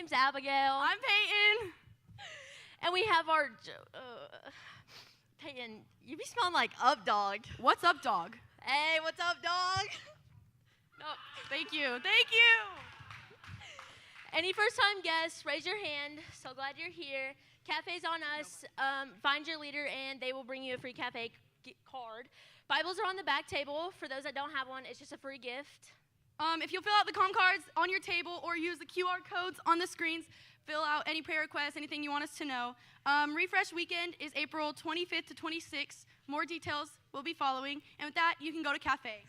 name's Abigail. I'm Peyton. And we have our, Peyton, you be smelling like Up Dog. What's up, dog? Hey, what's up, dog? No, thank you. Thank you. Any first-time guests, raise your hand. So glad you're here. Cafe's on us. Find your leader, and they will bring you a free cafe card. Bibles are on the back table. For those that don't have one, it's just a free gift. If you'll fill out the com cards on your table or use the QR codes on the screens, fill out any prayer requests, anything you want us to know. Refresh Weekend is April 25th to 26th. More details will be following. And with that, you can go to Cafe.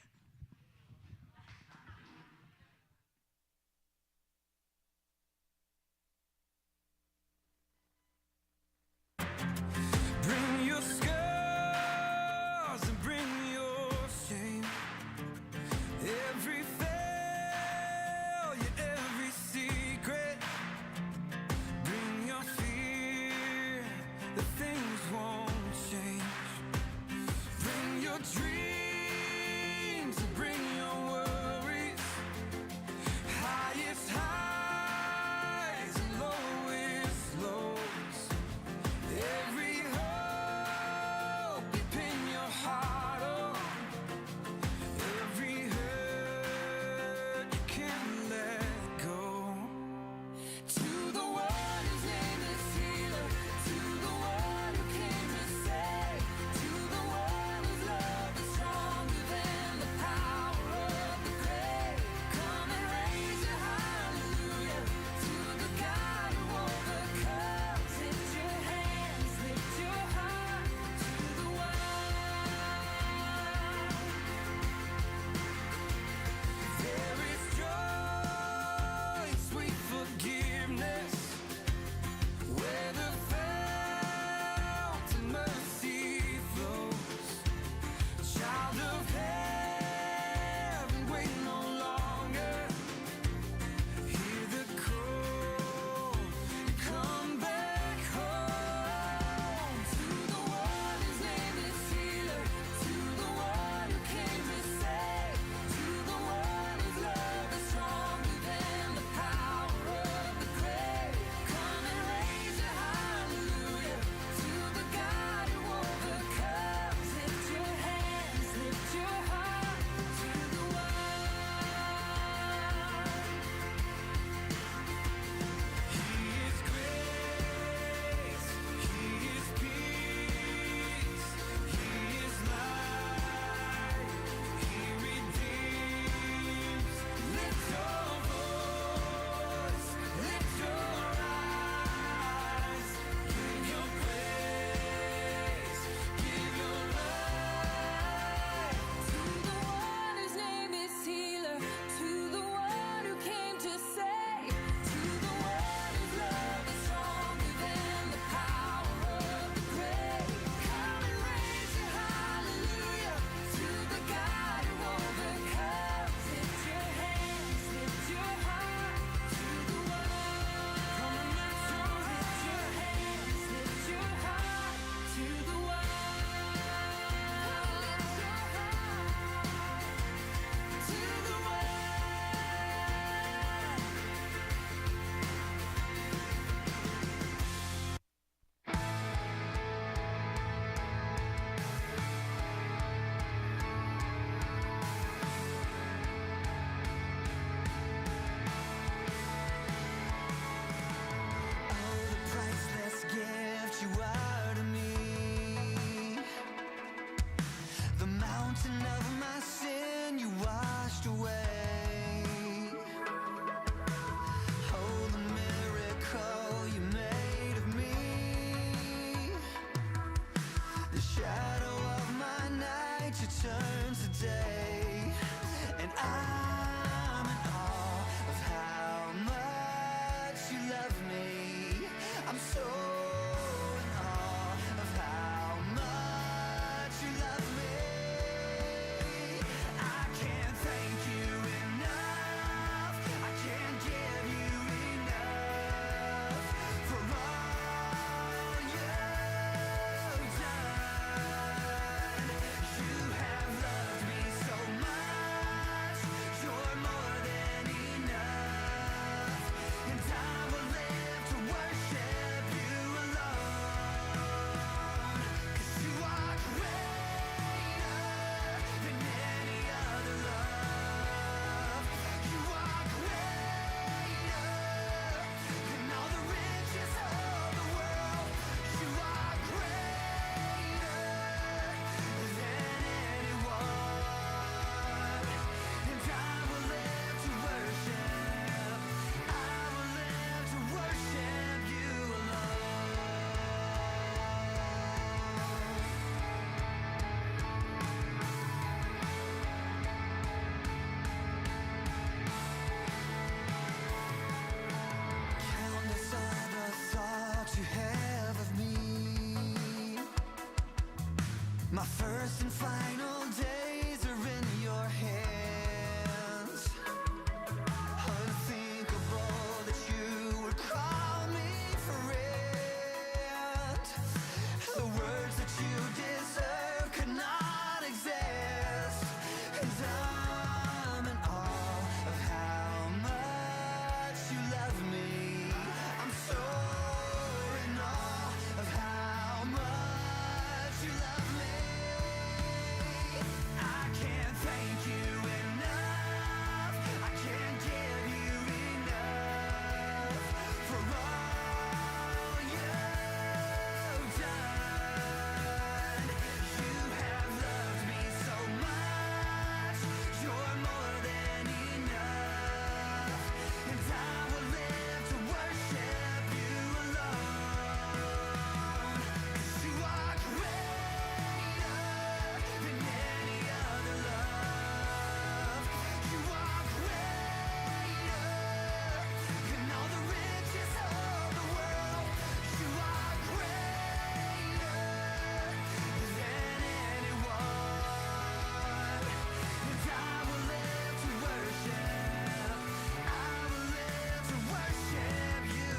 Bring your scars and bring your shame. Every failure, every secret. Bring your fear that things won't change. Bring your dreams and bring your worries. Highest highs and lowest lows. Every hope you pin your heart on. Every hurt you can't let go. To the one whose name is healer, to the one who came to save, to the one whose love is stronger than the power of the grave. Come and raise your hallelujah to the God who overcomes. Lift your hands, lift your heart to the one. There is joy, sweet forgiveness, where the fountain mercy flows. Child of heaven, wait no longer. Hear the call, come back home. To the one whose name is healer, to the one who came to save, to the one whose love is stronger than the power of the grave. Come and raise your hallelujah to the God who overcomes. Lift your hands, lift your heart to the one. He is grace, He is peace, He is light, He redeems. Lift your voice, lift your eyes, give your praise, give your life. To the one whose name is healer, to the one who came to save, to the one whose love is stronger than the power of the grave. Come and raise your hallelujah to the God who overcomes. Lift your hands, lift your heart to the one. Come and lift your hands, lift your heart to the one. Lift your heart to the one. Oh, the priceless gift you are to me. The mountain of my sin you washed away. Oh, the miracle you made of me. The shadow of my night you turned to day. And I'm in awe of how much you love me. I'm so in awe of how much you love me. I can't thank you final days are in your hands. Unthinkable that you would call me friend. The words that you deserve could not exist. And I'm in awe of how much you love me. I'm so in awe of how much you love me. I can't thank you enough. I can't give you enough for all you've done. You have loved me so much. You're more than enough. And I will live to worship you alone. 'Cause you are greater than any other love. You are greater than all the riches of the world. You are greater than anyone. And I will live to worship. I will live to worship you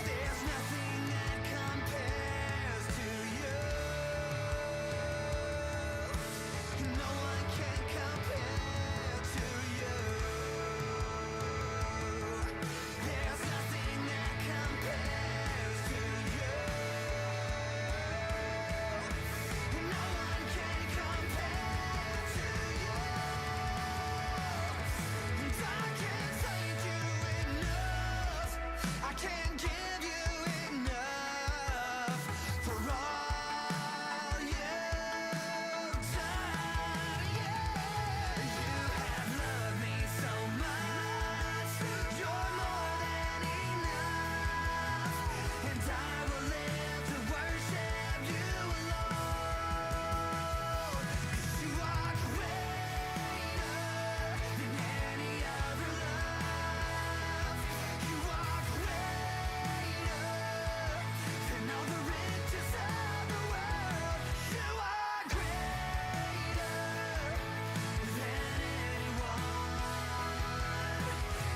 There's nothing that compares to you. No one can compare to you. There's nothing that compares to you. No one can compare to you. And I can't thank you enough. I can't give you enough for all you've done. Yeah. You have loved me so much. You're more than enough. And I will live to worship you alone. 'Cause you are greater than any other love. You are greater than all the riches of the world. You are greater than anyone.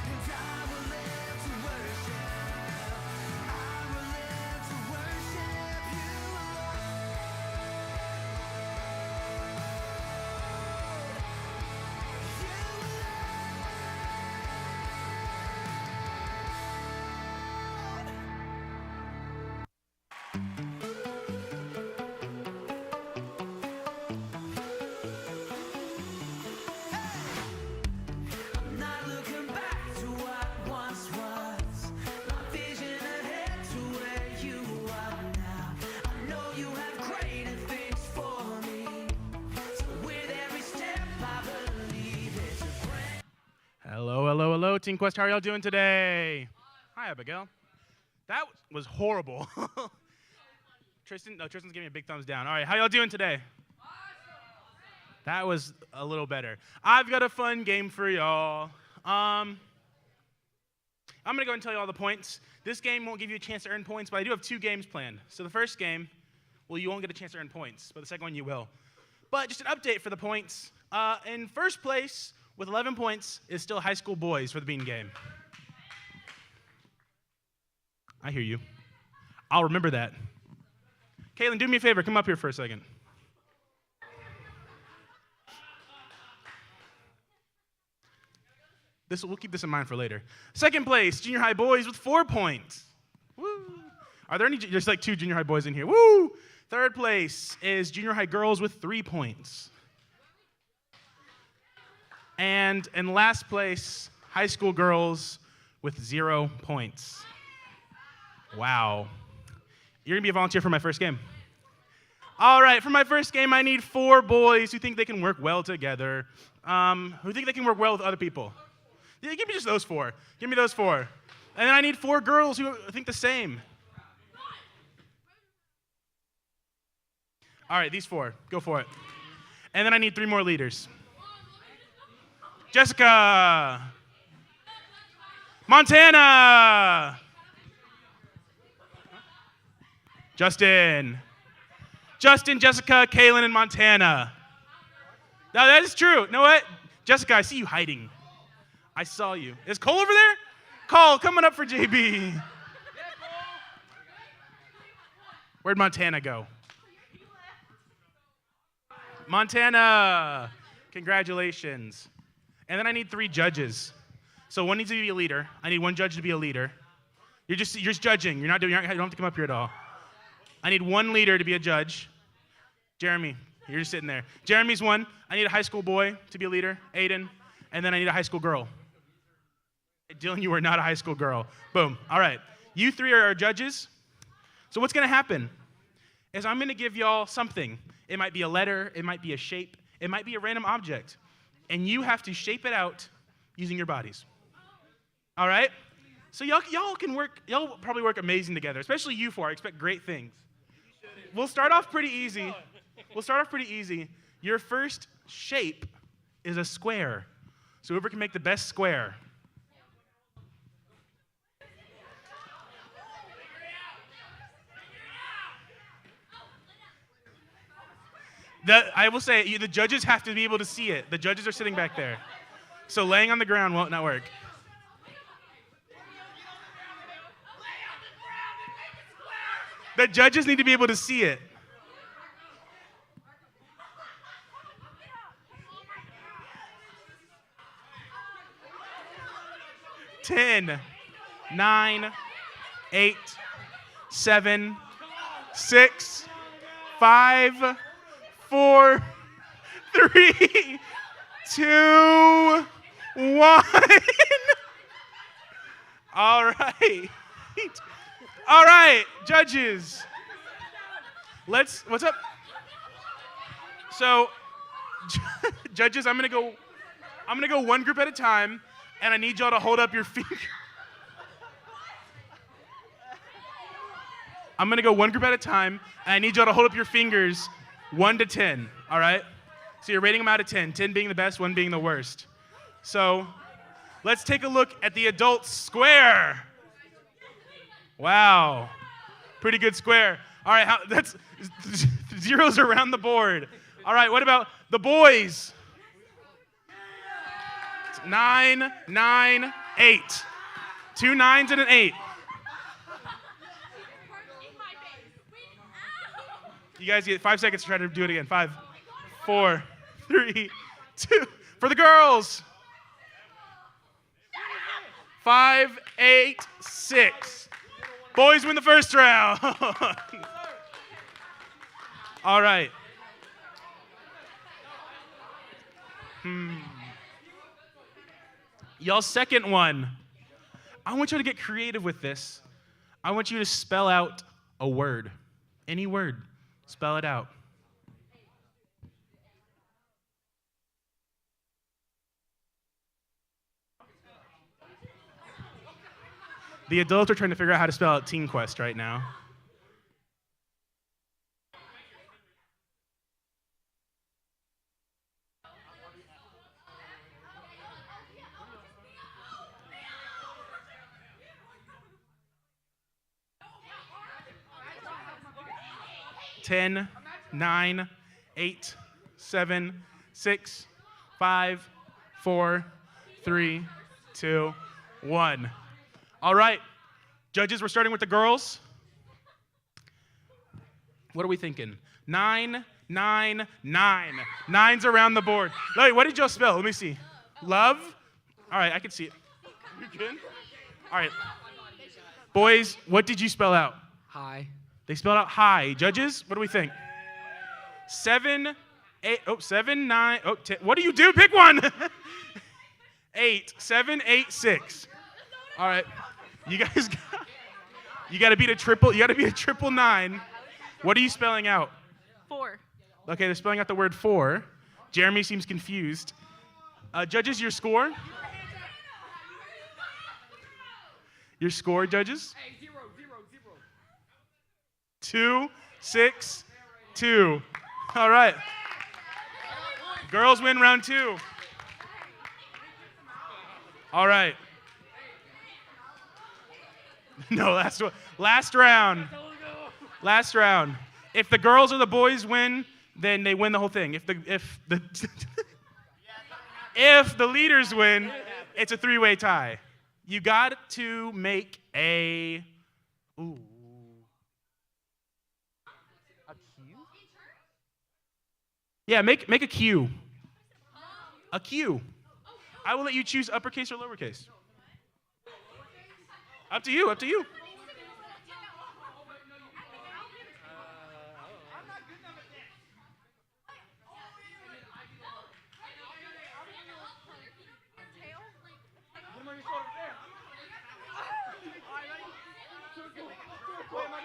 And I will live to worship. I will live to worship you alone. You I'm not looking back to what once was. My vision ahead to where you are now. I know you have greater things for me. So with every step I believe it's a brand. Hello, hello, hello, Team Quest. How are y'all doing today? Hi, Abigail. That was horrible. Tristan's giving me a big thumbs down. All right, how y'all doing today? That was a little better. I've got a fun game for y'all. I'm going to go and tell you all the points. This game won't give you a chance to earn points, but I do have 2 games planned. So the first game, well, you won't get a chance to earn points, but the second one you will. But just an update for the points. In first place with 11 points is still High School Boys for the Bean Game. I hear you. I'll remember that. Caitlin, do me a favor. Come up here for a second. We'll keep this in mind for later. Second place, Junior High Boys with 4 points. Woo! Are there any? There's like 2 Junior High Boys in here. Woo! Third place is Junior High Girls with 3 points. And in last place, High School Girls with 0 points. Wow. You're going to be a volunteer for my first game. All right, for my first game, I need 4 boys who think they can work well together, who think they can work well with other people. Yeah, give me just those 4. Give me those 4. And then I need 4 girls who think the same. All right, these 4. Go for it. And then I need 3 more leaders. Jessica. Montana. Justin. Justin, Jessica, Kaylin, and Montana. Now that is true. You know what? Jessica, I see you hiding. I saw you. Is Cole over there? Cole, coming up for JB. Where'd Montana go? Montana. Congratulations. And then I need 3 judges. So one needs to be a leader. I need 1 judge to be a leader. You're just judging. You don't have to come up here at all. I need 1 leader to be a judge. Jeremy, you're just sitting there. Jeremy's 1. I need a high school boy to be a leader. Aiden. And then I need a high school girl. Dylan, you are not a high school girl. Boom. All right. You 3 are our judges. So what's going to happen is I'm going to give y'all something. It might be a letter. It might be a shape. It might be a random object. And you have to shape it out using your bodies. All right? So y'all can work. Y'all probably work amazing together, especially you 4. I expect great things. We'll start off pretty easy. Your first shape is a square. So whoever can make the best square. I will say, the judges have to be able to see it. The judges are sitting back there. So laying on the ground won't not work. The judges need to be able to see it. Ten, 9, 8, 7, 6, 5, 4, 3, 2, 1. All right. All right, judges. What's up? So, judges, I'm gonna go 1 group at a time, and I need y'all to hold up your finger. I'm gonna go 1 group at a time, and I need y'all to hold up your fingers 1 to 10, all right? So you're rating them out of 10, 10 being the best, 1 being the worst. So let's take a look at the adult square. Wow, pretty good square. All right, that's zeros around the board. All right, what about the boys? 9, 9, 8. 2 9s and an 8. You guys get 5 seconds to try to do it again. 5, 4, 3, 2. For the girls. 5, 8, 6. Boys win the first round. All right. Y'all's second one. I want you to get creative with this. I want you to spell out a word. Any word. Spell it out. The adults are trying to figure out how to spell out Team Quest right now. Ten, 9, 8, 7, 6, 5, 4, 3, 2, 1. All right, judges, we're starting with the girls. What are we thinking? 9, 9, 9. 9's around the board. Wait, what did y'all spell? Let me see. Love? All right, I can see it. You good? All right. Boys, what did you spell out? Hi. They spelled out high. Judges, what do we think? 7, 8, 7, 9, 10. What do you do? Pick one. 8, 7, 8, 6. All right. You guys got to beat a triple. You got to beat a 999. What are you spelling out? 4. Okay, they're spelling out the word 4. Jeremy seems confused. Judges, your score? Your score, judges? 2, 6, 2. All right. Girls win round 2. All right. No, last round. Last round. If the girls or the boys win, then they win the whole thing. If the if the leaders win, it's a three-way tie. You got to make a Q? Yeah, make a Q. A Q. I will let you choose uppercase or lowercase. Up to you, up to you. What are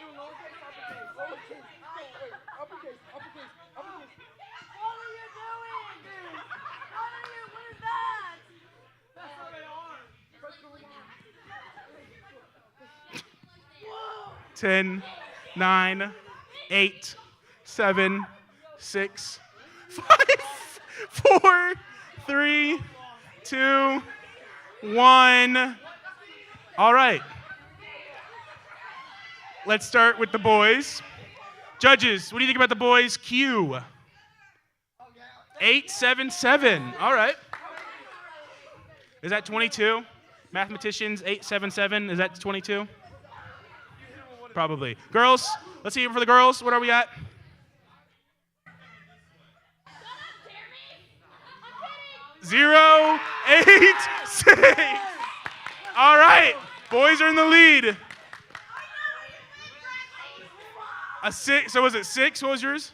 you doing, dude? What is that? That's how they are. What's going on? 10, 9, 8, 7, 6, 5, 4, 3, 2, 1. All right. Let's start with the boys. Judges, what do you think about the boys' Q? 877. All right. Is that 22? Mathematicians, 877. Is that 22? Probably. Girls, let's see it for the girls. What are we at? 0, 8, 6. All right. Boys are in the lead. A 6. So was it 6? What was yours?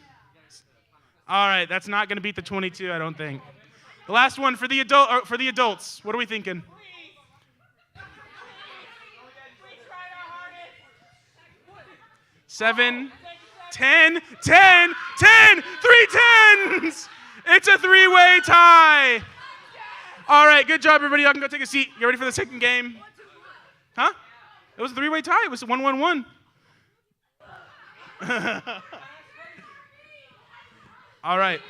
All right. That's not going to beat the 22, I don't think. The last one for the adults. What are we thinking? 7, 10, 10, 10, 3 10s. It's a three-way tie. All right, good job, everybody. Y'all can go take a seat. You ready for the second game? Huh? It was a three-way tie. It was 1-1-1. All right.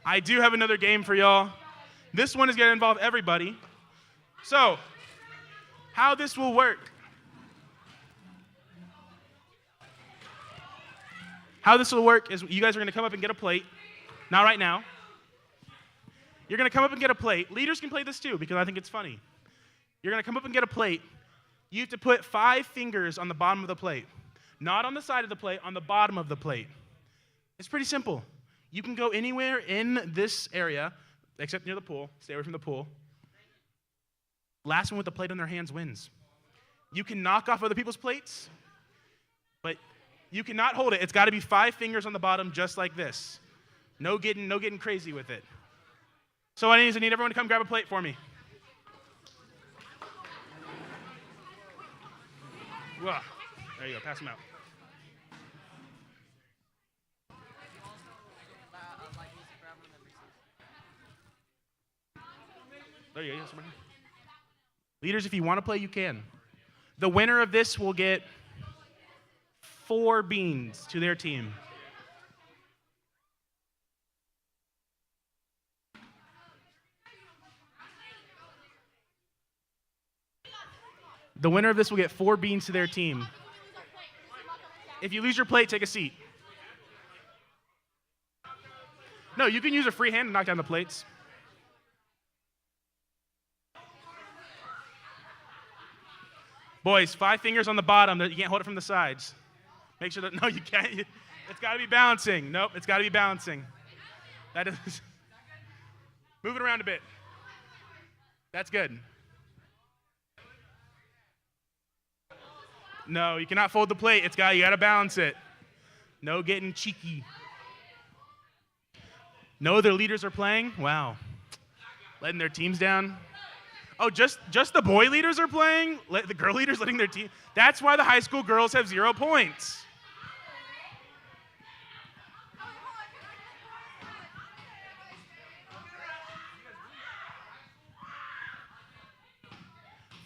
I do have another game for y'all. This one is going to involve everybody. So, how this will work. How this will work is you guys are going to come up and get a plate. Not right now. You're going to come up and get a plate. Leaders can play this too because I think it's funny. You're going to come up and get a plate. You have to put 5 fingers on the bottom of the plate. Not on the side of the plate, on the bottom of the plate. It's pretty simple. You can go anywhere in this area, except near the pool. Stay away from the pool. Last one with the plate on their hands wins. You can knock off other people's plates, but you cannot hold it. It's got to be 5 fingers on the bottom, just like this. No getting crazy with it. So I need everyone to come grab a plate for me. Whoa. There you go. Pass them out. There you go. Somebody. Leaders, if you want to play, you can. The winner of this will get 4 beans to their team. The winner of this will get 4 beans to their team. If you lose your plate, take a seat. No, you can use a free hand to knock down the plates. Boys, 5 fingers on the bottom. You can't hold it from the sides. Make sure that, no, you can't. It's got to be balancing. Nope, it's got to be balancing. That is. Move it around a bit. That's good. No, you cannot fold the plate. You got to balance it. No getting cheeky. No, their leaders are playing? Wow. Letting their teams down. Oh, just the boy leaders are playing? The girl leaders letting their team. That's why the high school girls have 0 points.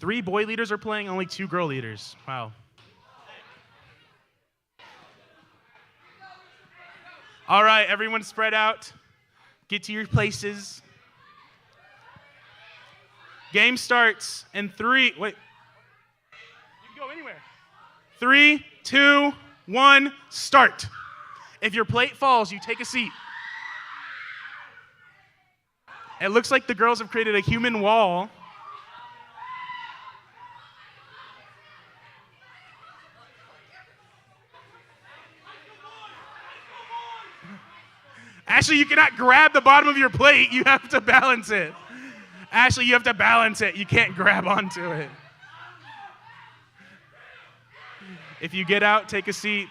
Three boy leaders are playing, only 2 girl leaders. Wow. All right, everyone spread out. Get to your places. Game starts in 3. Wait. You can go anywhere. 3, 2, 1, start. If your plate falls, you take a seat. It looks like the girls have created a human wall. Ashley, you cannot grab the bottom of your plate. You have to balance it. Ashley, you have to balance it. You can't grab onto it. If you get out, take a seat.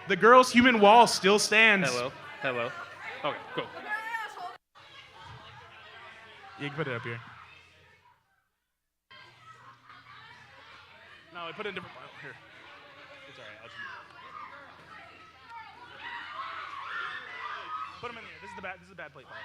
The girls' human wall still stands. Hello. Okay, cool. You can put it up here. No, I put it in a different pile. Here. It's all right. I'll just... Put them in here. This is a bad plate pile.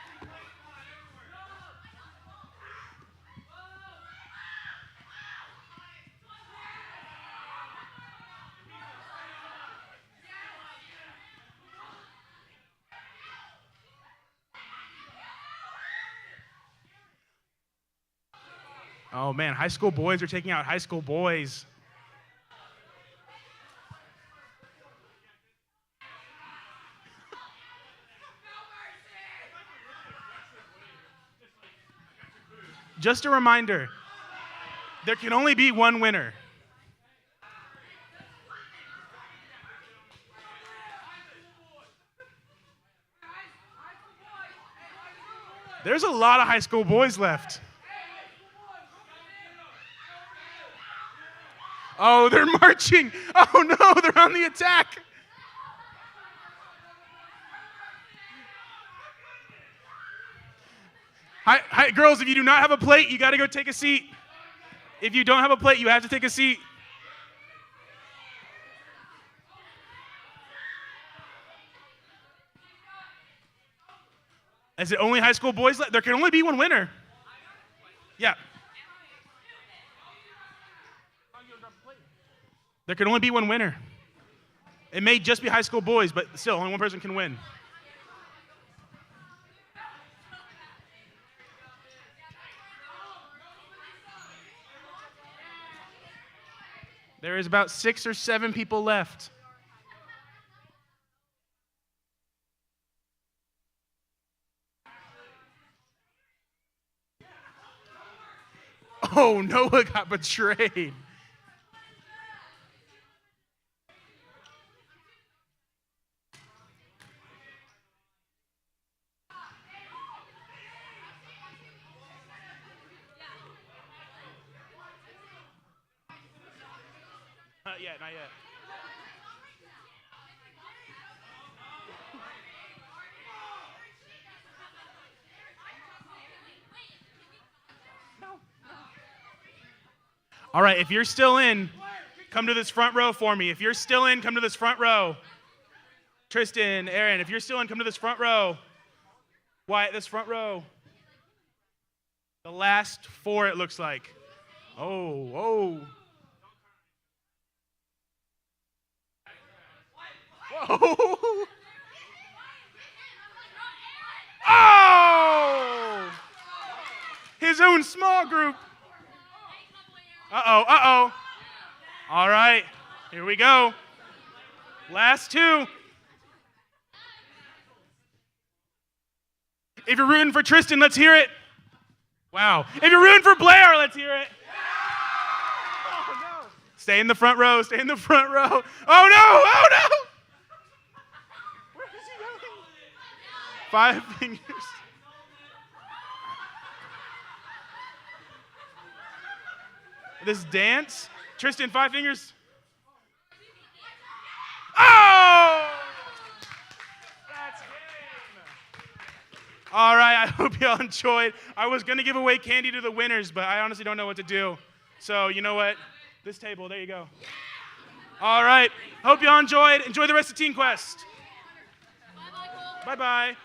Oh man, high school boys are taking out high school boys. Just a reminder, there can only be one winner. There's a lot of high school boys left. Oh, they're marching. Oh no, they're on the attack. Hi, girls, if you do not have a plate, you got to go take a seat. If you don't have a plate, you have to take a seat. Is it only high school boys left? There can only be one winner. Yeah. There can only be one winner. It may just be high school boys, but still, only one person can win. There is about 6 or 7 people left. Oh, Noah got betrayed. Not yet, not yet. All right, if you're still in, come to this front row for me. If you're still in, come to this front row. Tristan, Aaron, if you're still in, come to this front row. Wyatt, this front row. The last 4, it looks like. Oh. Whoa! Oh! His own small group. Uh-oh. All right, here we go. Last 2. If you're rooting for Tristan, let's hear it. Wow. If you're rooting for Blair, let's hear it. Oh, no. Stay in the front row. Oh, no. Oh, no. 5 fingers. This dance. Tristan, 5 fingers. Oh! That's game. All right, I hope y'all enjoyed. I was going to give away candy to the winners, but I honestly don't know what to do. So, you know what? This table, there you go. All right. Hope y'all enjoyed. Enjoy the rest of Teen Quest. Bye-bye.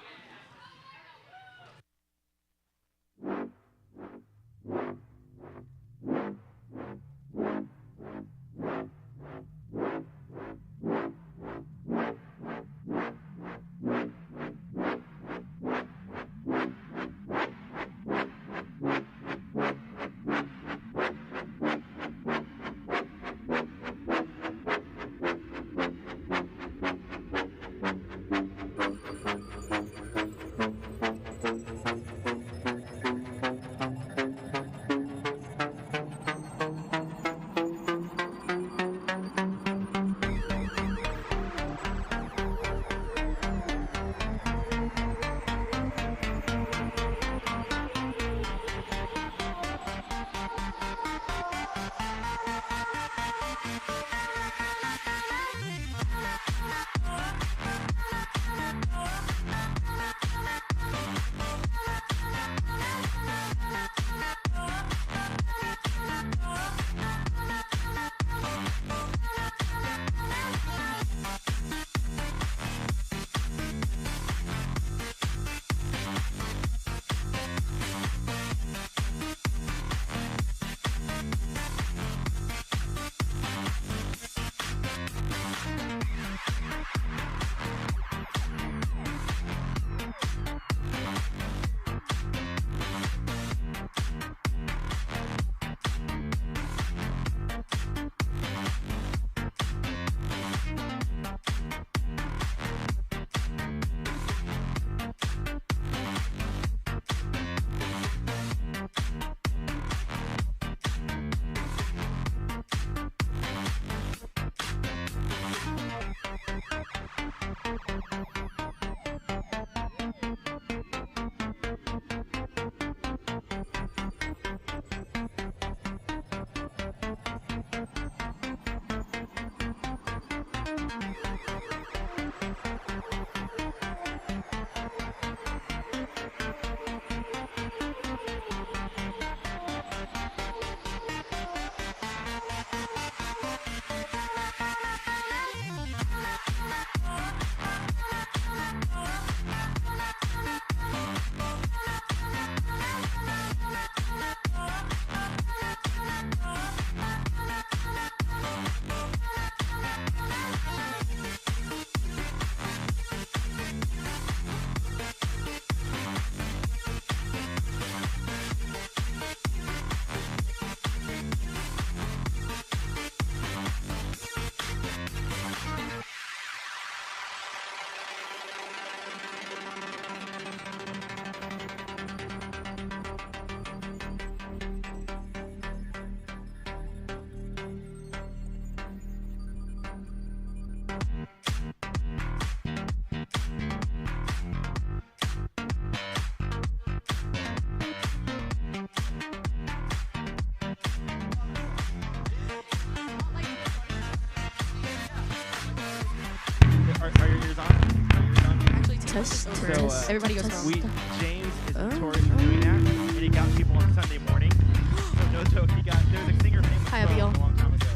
test. So, Everybody goes home. James is notorious for doing that, and he got people on Sunday morning. So no joke, there was a singer famous Hi, from Abigail. a long time ago.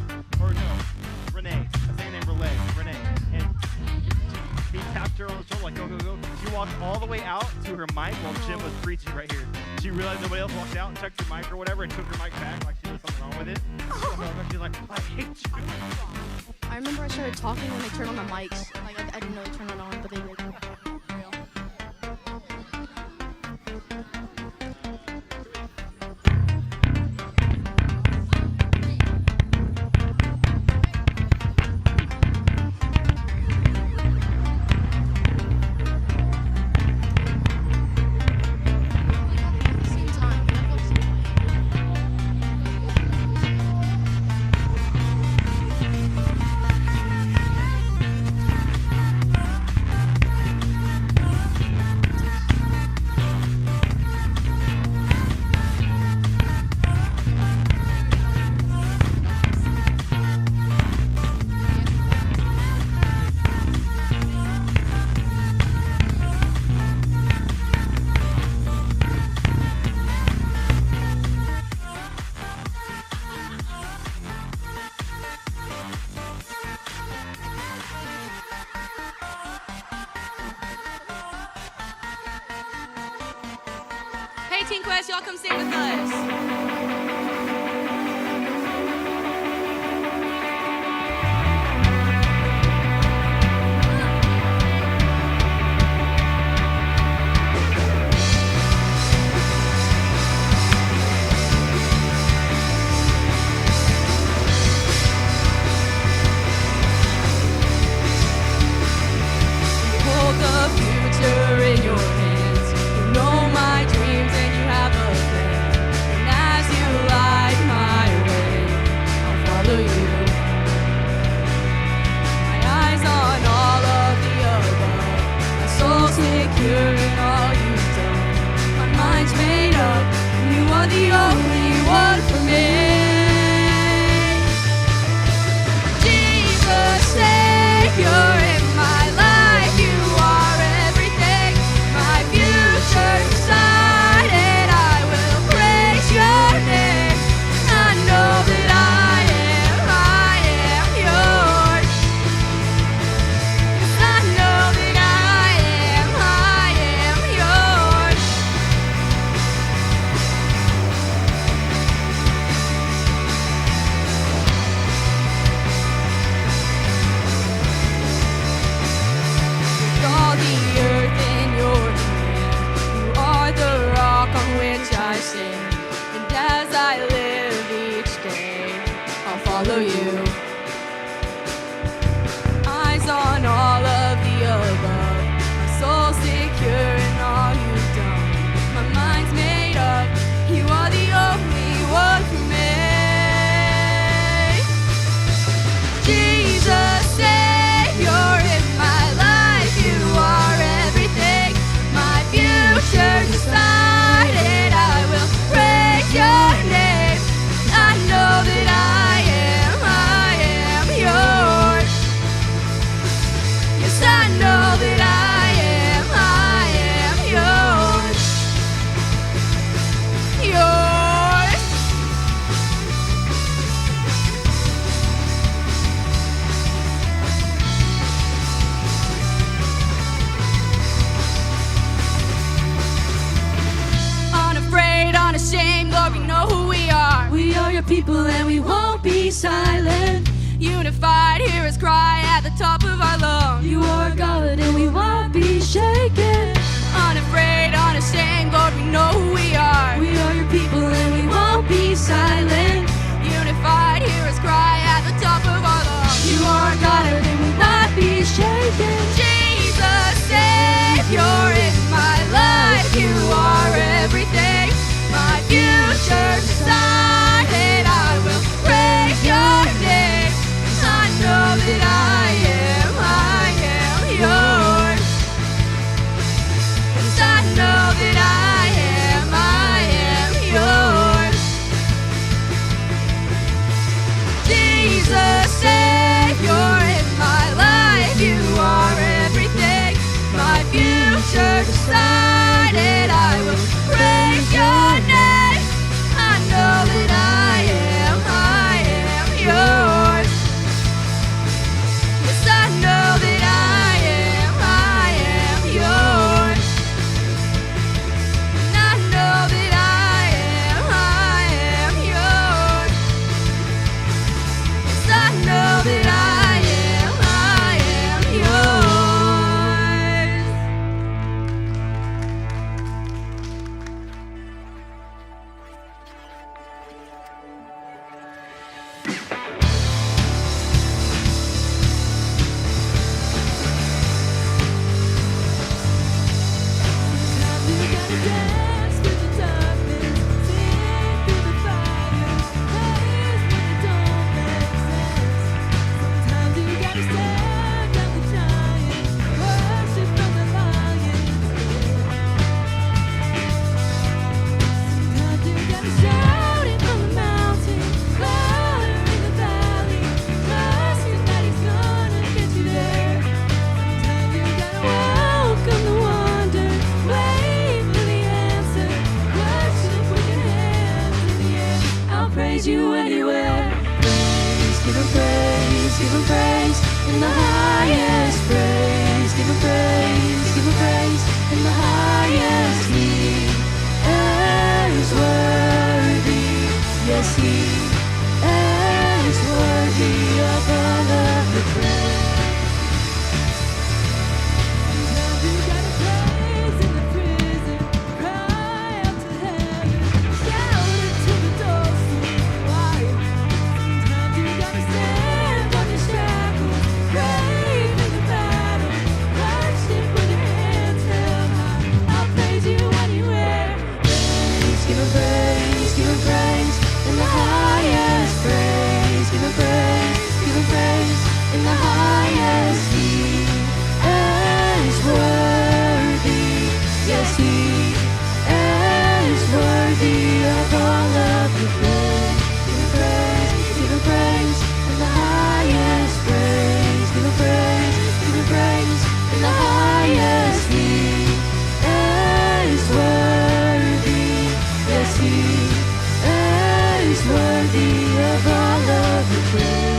Or no, Renee, a singer named Renee. And he tapped her on the shoulder like, go, go, go. She walked all the way out to her mic while Jim was preaching right here. She realized nobody else walked out and checked her mic or whatever and took her mic back like she was something wrong with it. She's like, I hate you. I remember I started talking when they turned on the mics. Like I didn't know they turned it on, but they did. Same time. We gotta go same time. Hey, Teen Quest, y'all come sing with us. Hold the future in your hands. You know my dreams and you have a plan. And as you light my way, I'll follow you. My eyes on all of the above. My soul secure in all you've done. My mind's made up. You are the only one for me. Jesus, Savior in my life, you are everything. My future decided, I will praise your name. I know that I am yours. Yes, I know that I am yours. With all the earth in your hand, you are the rock on which I stand. And as I live each day, I'll follow you. Eyes on all of the above, my soul secure in all you've done. My mind's made up, you are the only one for me. Jesus, Savior in my life, you are everything. My future decided, I will praise your name. I know that I am yours. Yes, I know that I am yours. Yours. Unafraid, unashamed, Lord, we know who we are. We are your people and we won't be silent. Unified, hear us cry at the top of our lungs. You are God and we won't be shaken. Unafraid, unashamed, Lord, we know who we are. We are your people and we won't be silent. Unified, hear us cry at the top of our lungs. You are God and we will not be shaken. Jesus, Savior in my life, you are everything. My future decided, I will praise your name. I know that I am yours. Yes, I know that I am yours. Jesus, Savior in my life, you are decided I will praise your name. I know that I am yours. Yes, I know that I am yours. And I know that I am yours. Yes, I know that I am yours. Praise you anywhere. Praise, give him praise in the highest. Praise, give him praise in the highest. He is worthy. Yes, he is worthy of all of the praise. Sometimes you gotta praise in the prison, cry out to heaven, shout it to the doors. Sometimes you gotta stand on your shackles, brave in the battle, worship with your hands held high. I'll praise you anywhere. Praise, give him praise in the highest. Praise, give him praise in the highest. He is worthy. Yes, he is worthy of all of the praise. Give him praise in the highest. Praise, give him praise in the highest. He is worthy. Yes, he is worthy of all of the praise.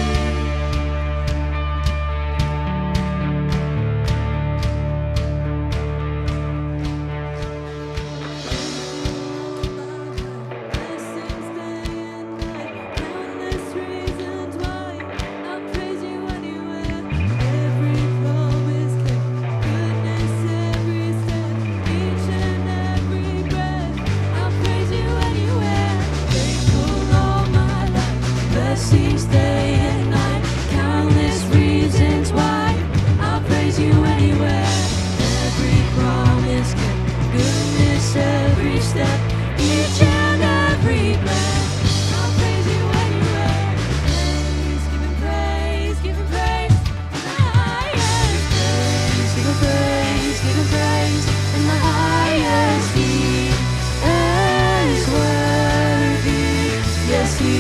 Blessings day and night, countless reasons why I'll praise you anywhere. Every promise kept, goodness every step, each and every breath. I'll praise you anywhere. Praise, give him praise in the highest. Praise, give him praise in the highest. He is worthy. Yes, he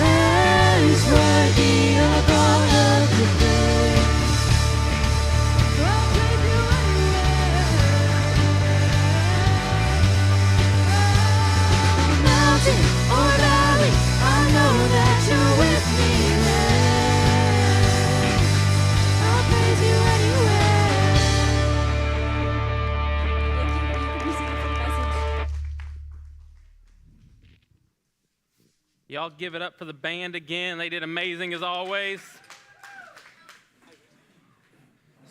is worthy of all of the praise. I'll praise you anywhere. Mountain or valley, I know that you're with me there. I'll praise you anywhere. Thank you. You can be seated for the message. Y'all give it up for the band again. They did amazing as always.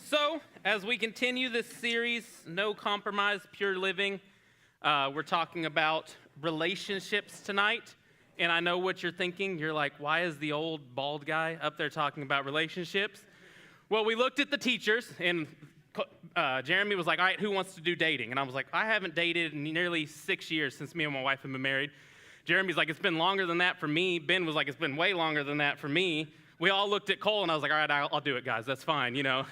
So, as we continue this series, No Compromise, Pure Living, we're talking about relationships tonight. And I know what you're thinking. You're like, why is the old bald guy up there talking about relationships? Well, we looked at the teachers, and Jeremy was like, all right, who wants to do dating? And I was like, I haven't dated in nearly 6 years since me and my wife have been married. Jeremy's like, it's been longer than that for me. Ben was like, it's been way longer than that for me. We all looked at Cole, and I was like, all right, I'll do it, guys. That's fine, you know.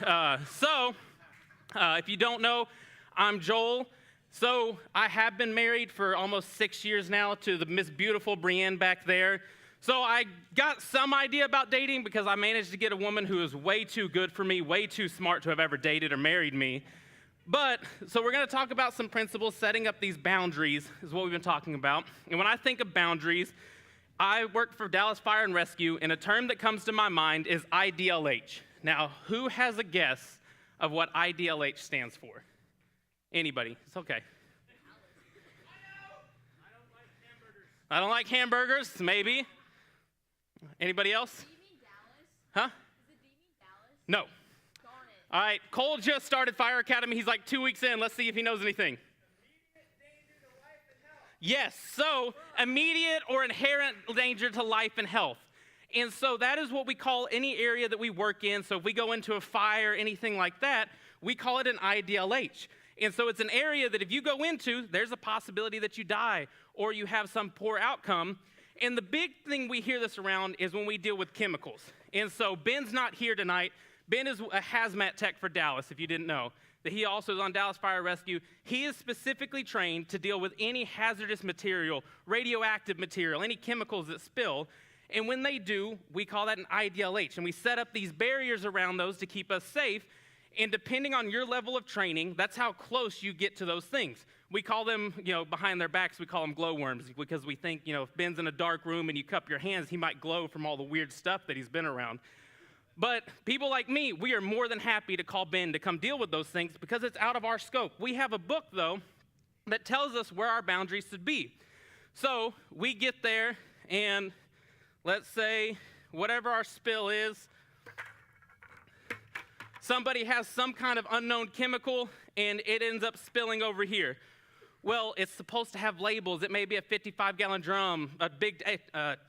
If you don't know, I'm Joel. So I have been married for almost 6 years now to the Miss Beautiful Brienne back there. So I got some idea about dating because I managed to get a woman who is way too good for me, way too smart to have ever dated or married me. But, so we're going to talk about some principles. Setting up these boundaries is what we've been talking about. And when I think of boundaries, I work for Dallas Fire and Rescue, and a term that comes to my mind is IDLH. Now, who has a guess of what IDLH stands for? Anybody? It's okay. I don't like hamburgers, maybe. Anybody else? Do you mean Dallas? Huh? Do you mean Dallas? No. Darn it. All right, Cole just started Fire Academy. He's like 2 weeks in. Let's see if he knows anything. Yes, so immediate or inherent danger to life and health. And so that is what we call any area that we work in. So if we go into a fire, anything like that, we call it an IDLH. And so it's an area that if you go into, there's a possibility that you die or you have some poor outcome. And the big thing we hear this around is when we deal with chemicals. And so Ben's not here tonight. Ben is a hazmat tech for Dallas, if you didn't know. That he also is on Dallas Fire Rescue. He is specifically trained to deal with any hazardous material, radioactive material, any chemicals that spill. And when they do, we call that an IDLH. And we set up these barriers around those to keep us safe. And depending on your level of training, that's how close you get to those things. We call them, behind their backs, we call them glowworms because we think, if Ben's in a dark room and you cup your hands, he might glow from all the weird stuff that he's been around. But people like me, we are more than happy to call Ben to come deal with those things because it's out of our scope. We have a book, though, that tells us where our boundaries should be. So we get there and let's say whatever our spill is, somebody has some kind of unknown chemical and it ends up spilling over here. Well, it's supposed to have labels. It may be a 55-gallon drum, a big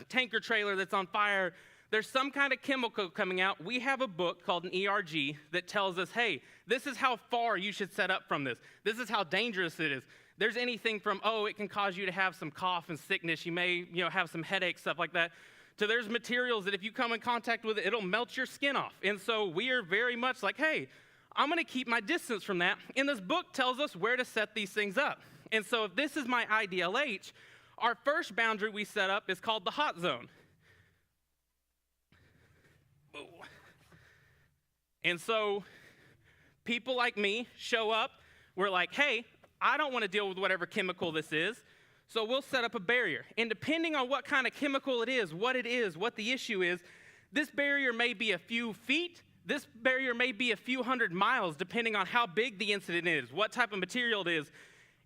tanker trailer that's on fire. There's some kind of chemical coming out. We have a book called an ERG that tells us, hey, this is how far you should set up from this. This is how dangerous it is. There's anything from, it can cause you to have some cough and sickness. You may, have some headaches, stuff like that. To there's materials that if you come in contact with it, it'll melt your skin off. And so we are very much like, hey, I'm going to keep my distance from that. And this book tells us where to set these things up. And so if this is my IDLH, our first boundary we set up is called the hot zone. And so people like me show up. We're like, hey, I don't want to deal with whatever chemical this is. So we'll set up a barrier. And depending on what kind of chemical it is, what the issue is, this barrier may be a few feet. This barrier may be a few hundred miles, depending on how big the incident is, what type of material it is.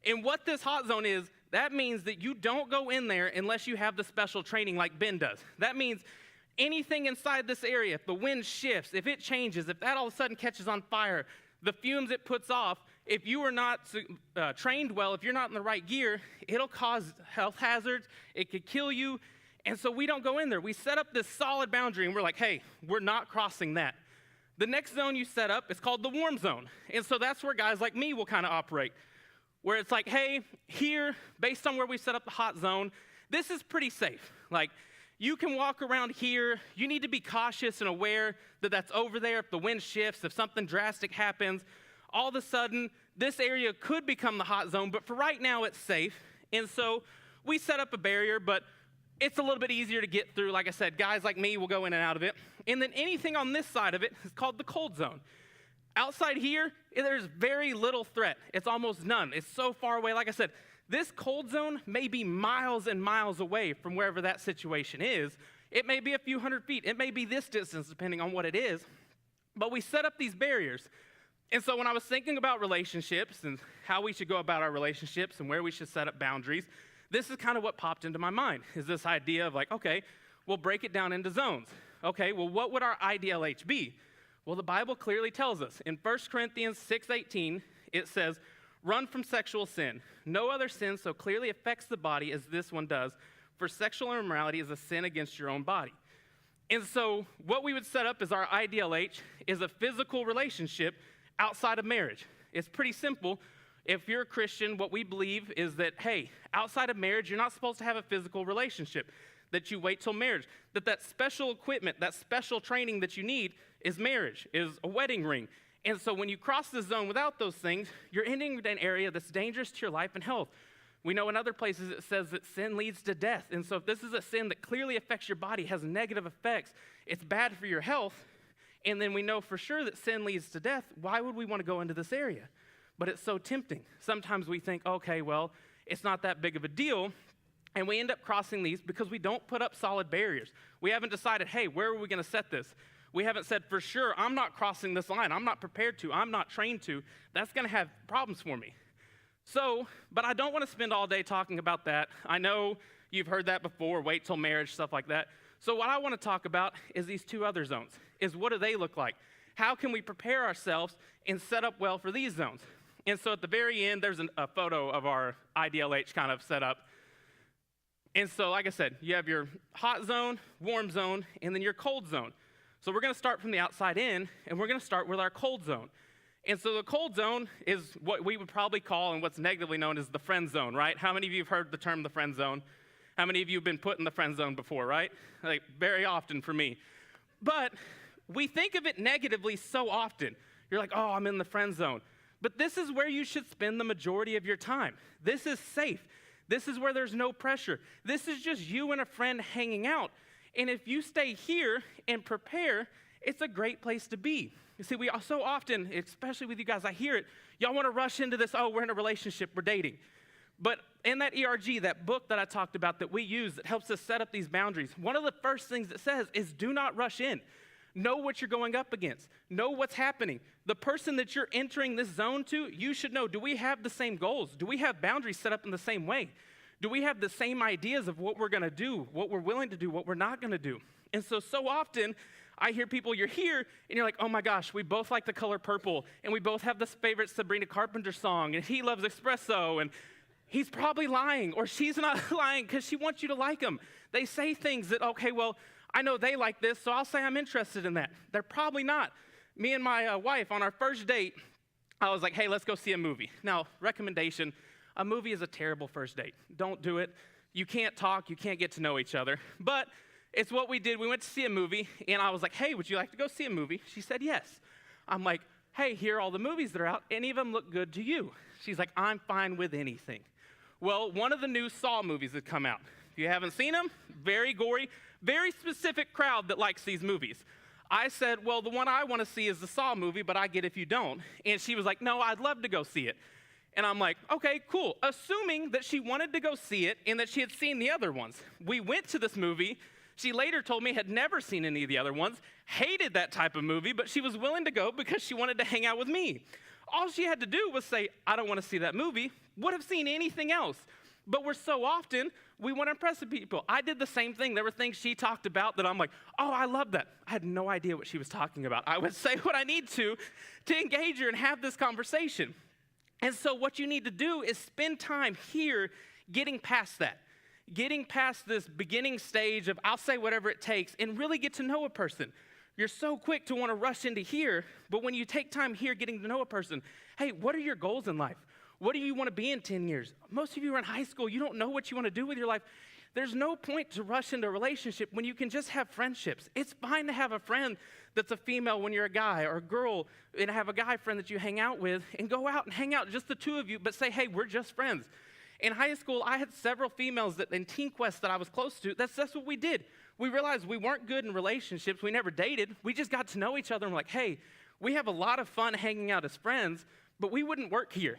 And what this hot zone is, that means that you don't go in there unless you have the special training like Ben does. That means anything inside this area, if the wind shifts, if it changes, if that all of a sudden catches on fire, the fumes it puts off, if you are not trained well, if you're not in the right gear, it'll cause health hazards, it could kill you, and so we don't go in there. We set up this solid boundary, and we're like, hey, we're not crossing that. The next zone you set up is called the warm zone, and so that's where guys like me will kind of operate, where it's like, hey, here, based on where we set up the hot zone, this is pretty safe. Like, you can walk around here. You need to be cautious and aware that that's over there. If the wind shifts, if something drastic happens, all of a sudden, this area could become the hot zone, but for right now, it's safe. And so we set up a barrier, but it's a little bit easier to get through. Like I said, guys like me will go in and out of it. And then anything on this side of it is called the cold zone. Outside here, there's very little threat. It's almost none. It's so far away. Like I said, this cold zone may be miles and miles away from wherever that situation is. It may be a few hundred feet. It may be this distance, depending on what it is. But we set up these barriers. And so when I was thinking about relationships and how we should go about our relationships and where we should set up boundaries, this is kind of what popped into my mind, is this idea of like, okay, we'll break it down into zones. Okay, well, what would our IDLH be? Well, the Bible clearly tells us. In 1 Corinthians 6:18, it says, run from sexual sin. No other sin so clearly affects the body as this one does, for sexual immorality is a sin against your own body. And so what we would set up as our IDLH is a physical relationship outside of marriage. It's pretty simple. If you're a Christian, what we believe is that, hey, outside of marriage, you're not supposed to have a physical relationship, that you wait till marriage, that special equipment, that special training that you need is marriage, is a wedding ring. And so when you cross the zone without those things, you're entering an area that's dangerous to your life and health. We know in other places it says that sin leads to death. And so if this is a sin that clearly affects your body, has negative effects, it's bad for your health, and then we know for sure that sin leads to death, why would we want to go into this area? but it's so tempting. Sometimes we think, okay, well, it's not that big of a deal, and we end up crossing these because we don't put up solid barriers. We haven't decided, hey, where are we going to set this? We haven't said, for sure, I'm not crossing this line. I'm not prepared to. I'm not trained to. That's going to have problems for me. So, but I don't want to spend all day talking about that. I know you've heard that before, wait till marriage, stuff like that. So what I want to talk about is these two other zones, is what do they look like? How can we prepare ourselves and set up well for these zones? And so at the very end, there's a photo of our IDLH kind of set up. And so, like I said, you have your hot zone, warm zone, and then your cold zone. So we're going to start from the outside in, and we're going to start with our cold zone. And so the cold zone is what we would probably call, and what's negatively known as the friend zone, right? How many of you have heard the term the friend zone? How many of you have been put in the friend zone before, right? Like, very often for me. But we think of it negatively so often. You're like, oh, I'm in the friend zone. But this is where you should spend the majority of your time. This is safe. This is where there's no pressure. This is just you and a friend hanging out. And if you stay here and prepare, it's a great place to be. You see, we so often, especially with you guys, I hear it, y'all want to rush into this, oh, we're in a relationship, we're dating. But in that ERG, that book that I talked about that we use that helps us set up these boundaries, one of the first things it says is do not rush in. Know what you're going up against. Know what's happening. The person that you're entering this zone to, you should know, do we have the same goals? Do we have boundaries set up in the same way? Do we have the same ideas of what we're going to do, what we're willing to do, what we're not going to do? And so often, I hear people, you're here, and you're like, oh my gosh, we both like the color purple, and we both have this favorite Sabrina Carpenter song, and he loves espresso, and he's probably lying, or she's not lying because she wants you to like him. They say things that, okay, well, I know they like this, so I'll say I'm interested in that. They're probably not. Me and my wife, on our first date, I was like, hey, let's go see a movie. Now, recommendation, a movie is a terrible first date. Don't do it. You can't talk. You can't get to know each other. But it's what we did. We went to see a movie, and I was like, hey, would you like to go see a movie? She said yes. I'm like, hey, here are all the movies that are out. Any of them look good to you? She's like, I'm fine with anything. Well, one of the new Saw movies has come out. If you haven't seen them, very gory, very specific crowd that likes these movies. I said, well, the one I want to see is the Saw movie, but I get if you don't. And she was like, no, I'd love to go see it. And I'm like, okay, cool. Assuming that she wanted to go see it and that she had seen the other ones. We went to this movie. She later told me had never seen any of the other ones, hated that type of movie, but she was willing to go because she wanted to hang out with me. All she had to do was say, I don't want to see that movie, would have seen anything else. But we're so often, we want to impress people. I did the same thing. There were things she talked about that I'm like, oh, I love that. I had no idea what she was talking about. I would say what I need to engage her and have this conversation. And so what you need to do is spend time here getting past that. Getting past this beginning stage of I'll say whatever it takes and really get to know a person. You're so quick to want to rush into here, but when you take time here getting to know a person, hey, what are your goals in life? What do you want to be in 10 years? Most of you are in high school. You don't know what you want to do with your life. There's no point to rush into a relationship when you can just have friendships. It's fine to have a friend that's a female when you're a guy, or a girl and have a guy friend that you hang out with, and go out and hang out, just the two of you, but say, hey, we're just friends. In high school, I had several females in Teen Quest that I was close to. That's what we did. We realized we weren't good in relationships. We never dated. We just got to know each other and we're like, hey, we have a lot of fun hanging out as friends, but we wouldn't work here.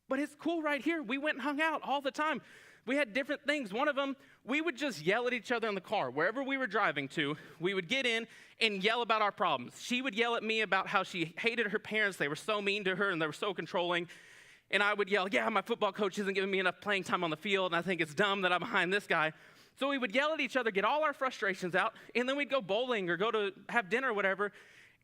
But it's cool right here. We went and hung out all the time. We had different things. One of them, we would just yell at each other in the car. Wherever we were driving to, we would get in and yell about our problems. She would yell at me about how she hated her parents. They were so mean to her and they were so controlling. And I would yell, yeah, my football coach isn't giving me enough playing time on the field, and I think it's dumb that I'm behind this guy. So we would yell at each other, get all our frustrations out, and then we'd go bowling or go to have dinner or whatever.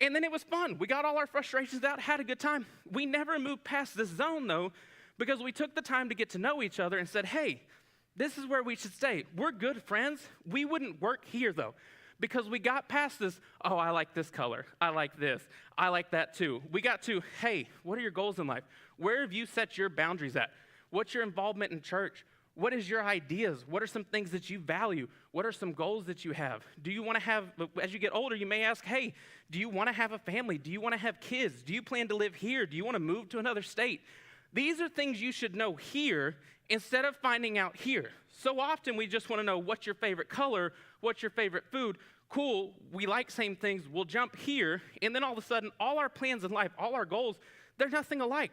And then it was fun. We got all our frustrations out, had a good time. We never moved past this zone, though, because we took the time to get to know each other and said, hey, this is where we should stay. We're good friends. We wouldn't work here, though, because we got past this, oh, I like this color. I like this. I like that, too. We got to, hey, what are your goals in life? Where have you set your boundaries at? What's your involvement in church? What is your ideas? What are some things that you value? What are some goals that you have? Do you want to have, as you get older, you may ask, hey, do you want to have a family? Do you want to have kids? Do you plan to live here? Do you want to move to another state? These are things you should know here instead of finding out here. So often we just want to know what's your favorite color, what's your favorite food. Cool, we like same things, we'll jump here, and then all of a sudden, all our plans in life, all our goals, they're nothing alike.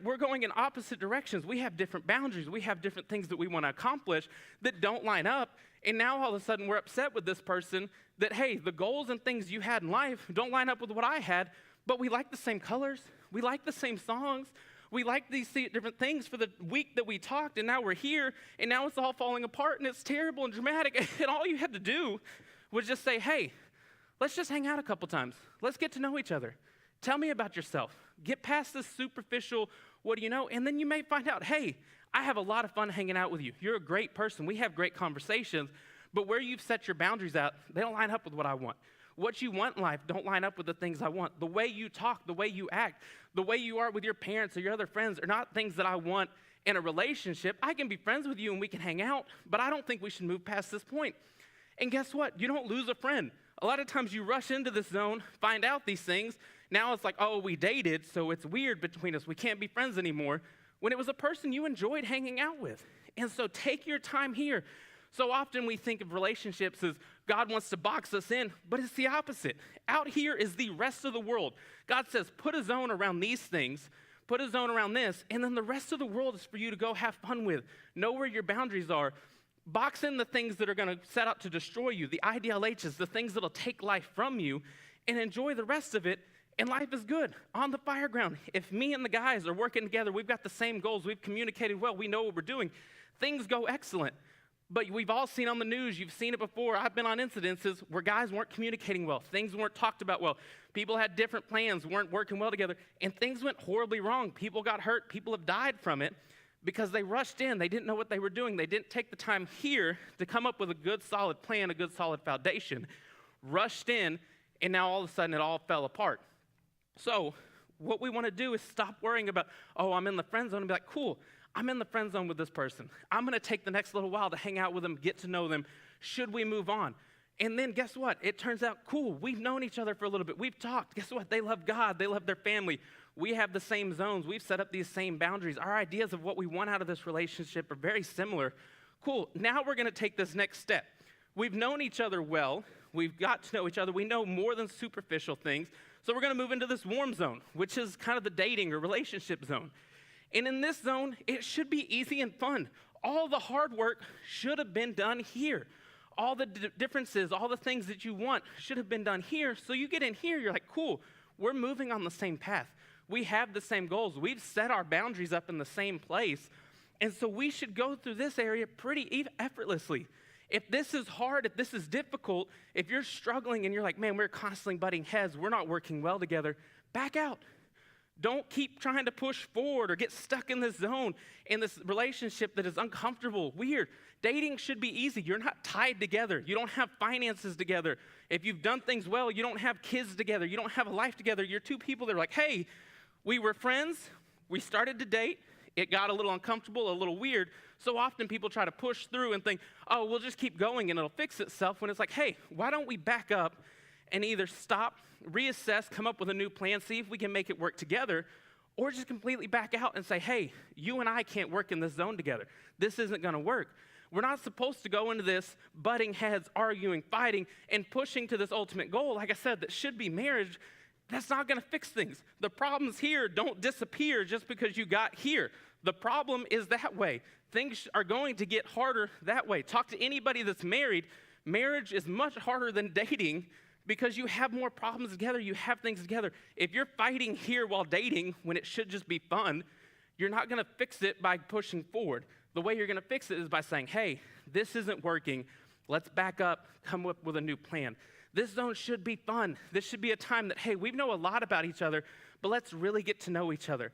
We're going in opposite directions. We have different boundaries. We have different things that we want to accomplish that don't line up. And now all of a sudden we're upset with this person that, hey, the goals and things you had in life don't line up with what I had, but we like the same colors. We like the same songs. We like these different things for the week that we talked, and now we're here, and now it's all falling apart, and it's terrible and dramatic. And all you had to do was just say, hey, let's just hang out a couple times. Let's get to know each other. Tell me about yourself. Get past this superficial, what do you know? And then you may find out, hey, I have a lot of fun hanging out with you. You're a great person. We have great conversations, but where you've set your boundaries out, they don't line up with what I want. What you want in life don't line up with the things I want. The way you talk, the way you act, the way you are with your parents or your other friends are not things that I want in a relationship. I can be friends with you and we can hang out, but I don't think we should move past this point. And guess what? You don't lose a friend. A lot of times you rush into this zone, find out these things. Now it's like, oh, we dated, so it's weird between us. We can't be friends anymore. When it was a person you enjoyed hanging out with. And so take your time here. So often we think of relationships as God wants to box us in, but it's the opposite. Out here is the rest of the world. God says, put a zone around these things, put a zone around this, and then the rest of the world is for you to go have fun with. Know where your boundaries are. Box in the things that are going to set out to destroy you, the IDLHs, the things that will take life from you, and enjoy the rest of it, and life is good. On the fire ground, if me and the guys are working together, we've got the same goals, we've communicated well, we know what we're doing, things go excellent. But we've all seen on the news, you've seen it before, I've been on incidences where guys weren't communicating well, things weren't talked about well, people had different plans, weren't working well together, and things went horribly wrong. People got hurt, people have died from it because they rushed in, they didn't know what they were doing, they didn't take the time here to come up with a good solid plan, a good solid foundation, rushed in, and now all of a sudden it all fell apart. So what we want to do is stop worrying about, oh, I'm in the friend zone, and be like, cool, I'm in the friend zone with this person. I'm going to take the next little while to hang out with them, get to know them. Should we move on? And then guess what? It turns out, cool, we've known each other for a little bit. We've talked. Guess what? They love God. They love their family. We have the same zones. We've set up these same boundaries. Our ideas of what we want out of this relationship are very similar. Cool, now we're going to take this next step. We've known each other well. We've got to know each other. We know more than superficial things. So we're going to move into this warm zone, which is kind of the dating or relationship zone. And in this zone, it should be easy and fun. All the hard work should have been done here. All the differences, all the things that you want should have been done here. So you get in here, you're like, cool, we're moving on the same path. We have the same goals. We've set our boundaries up in the same place. And so we should go through this area pretty effortlessly. If this is hard, if this is difficult, if you're struggling and you're like, man, we're constantly butting heads, we're not working well together, back out. Don't keep trying to push forward or get stuck in this zone, in this relationship that is uncomfortable, weird. Dating should be easy. You're not tied together. You don't have finances together. If you've done things well, you don't have kids together. You don't have a life together. You're two people that are like, hey, we were friends. We started to date. It got a little uncomfortable, a little weird. So often people try to push through and think, oh, we'll just keep going and it'll fix itself, when it's like, hey, why don't we back up and either stop, reassess, come up with a new plan, see if we can make it work together, or just completely back out and say, hey, you and I can't work in this zone together. This isn't going to work. We're not supposed to go into this butting heads, arguing, fighting, and pushing to this ultimate goal, like I said, that should be marriage. That's not going to fix things. The problems here don't disappear just because you got here. The problem is that way. Things are going to get harder that way. Talk to anybody that's married. Marriage is much harder than dating because you have more problems together. You have things together. If you're fighting here while dating when it should just be fun, you're not going to fix it by pushing forward. The way you're going to fix it is by saying, hey, this isn't working. Let's back up, come up with a new plan. This zone should be fun. This should be a time that, hey, we know a lot about each other, but let's really get to know each other.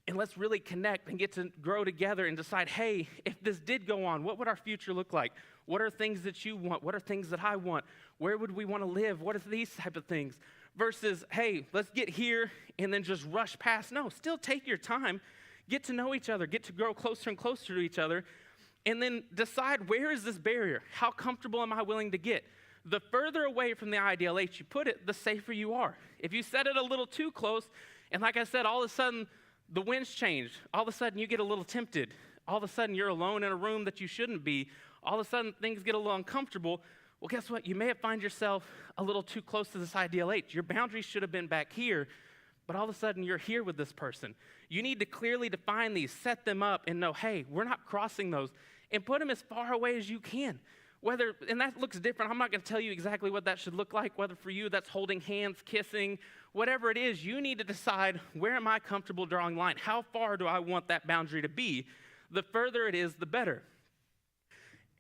And let's really connect and get to grow together and decide, hey, if this did go on, what would our future look like? What are things that you want? What are things that I want? Where would we want to live? What are these type of things? Versus, hey, let's get here and then just rush past. No, still take your time. Get to know each other. Get to grow closer and closer to each other. And then decide, where is this barrier? How comfortable am I willing to get? The further away from the IDLH you put it, the safer you are. If you set it a little too close, and like I said, all of a sudden, the winds change. All of a sudden, you get a little tempted. All of a sudden, you're alone in a room that you shouldn't be. All of a sudden, things get a little uncomfortable. Well, guess what? You may have found yourself a little too close to this IDLH. Your boundaries should have been back here, but all of a sudden you're here with this person. You need to clearly define these, set them up, and know, hey, we're not crossing those, and put them as far away as you can. And that looks different. I'm not going to tell you exactly what that should look like, whether for you that's holding hands, kissing, whatever it is. You need to decide, where am I comfortable drawing line? How far do I want that boundary to be? The further it is, the better.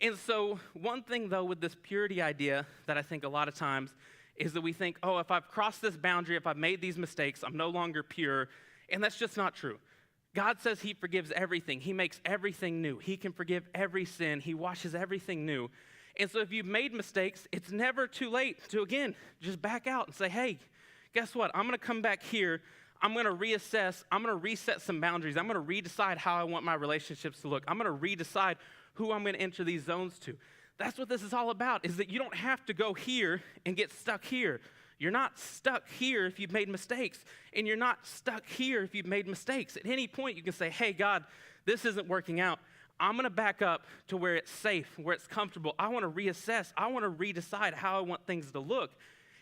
And so one thing, though, with this purity idea that I think a lot of times is that we think, oh, if I've crossed this boundary, if I've made these mistakes, I'm no longer pure. And that's just not true. God says he forgives everything. He makes everything new. He can forgive every sin. He washes everything new. And so if you've made mistakes, it's never too late to, again, just back out and say, hey, guess what? I'm going to come back here. I'm going to reassess. I'm going to reset some boundaries. I'm going to redecide how I want my relationships to look. I'm going to redecide who I'm going to enter these zones to. That's what this is all about, is that you don't have to go here and get stuck here. You're not stuck here if you've made mistakes, and you're not stuck here if you've made mistakes. At any point, you can say, hey, God, this isn't working out. I'm going to back up to where it's safe, where it's comfortable. I want to reassess. I want to redecide how I want things to look.